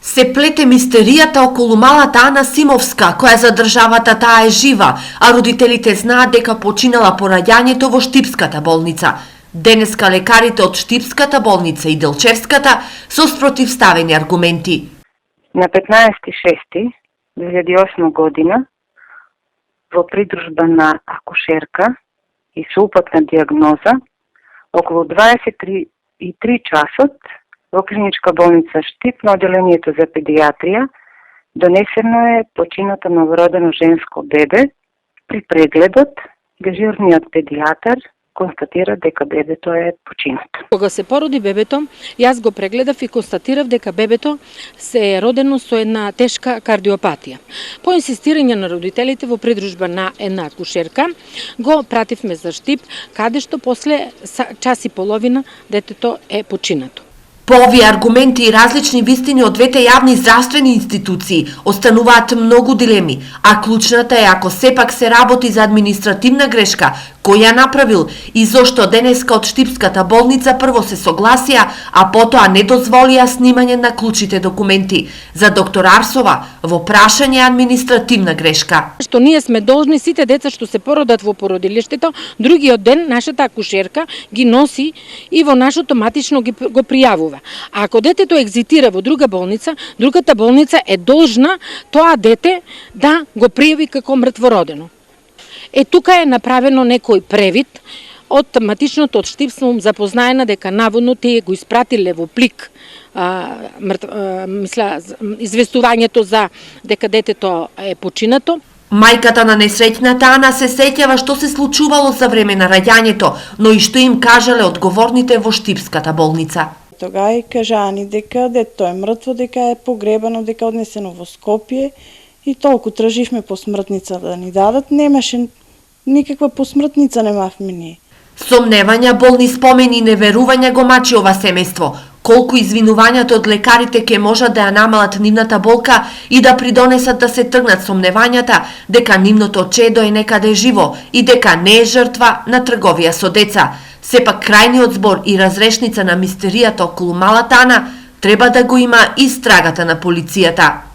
Се плете мистеријата околу малата Ана Симовска, која за државата таа е жива, а родителите знаат дека починала по раѓањето во Штипската болница. Денеска лекарите од Штипската болница и Делчевската со спротивставени аргументи. На 15.6.2008 година во придружба на акушерка и со упатна диагноза околу 23 часот во клиничка болница Штип на оделението за педиатрија донесено е починато новородено женско бебе. При прегледот дежурниот педиатар констатира дека бебето е починато. Кога се породи бебето, јас го прегледав и констатирав дека бебето се е родено со една тешка кардиопатија. По инсистирање на родителите во придружба на една акушерка, го пративме за Штип, каде што после час и половина детето е починато. По овие аргументи и различни вистини од двете јавни здравствени институции остануваат многу дилеми, а клучната е ако сепак се работи за административна грешка, која направил и зошто денеска од Штипската болница прво се согласија, а потоа не дозволија снимање на клучните документи. За доктор Арсова, во прашање административна грешка. Што ние сме должни сите деца што се породат во породилиштето, другиот ден нашата акушерка ги носи и во нашото матично го пријавува. А ако детето екзитира во друга болница, другата болница е должна тоа дете да го пријави како мртвородено. Тука е направено некој превид од матичното од Штип, сум запознаена дека наводно тие го испратиле во плик известувањето за дека детето е починато. Мајката на несреќната Ана се сеќава што се случувало за време на раѓањето, но и што им кажале одговорните во Штипската болница. Тога и кажани дека детето е мртво, дека е погребано, дека однесено во Скопје и толку траживме посмртница да ни дадат, немаше никаква посмртница немавме ние. Сомневања, болни спомени и неверувања го мачи ова семејство. Колку извинувањата од лекарите ќе можат да ја намалат нивната болка и да придонесат да се тргнат сомневањата дека нивното чедо е некаде живо и дека не е жртва на трговија со деца. Сепак крајниот збор и разрешница на мистеријата околу малата Ана треба да го има и страгата на полицијата.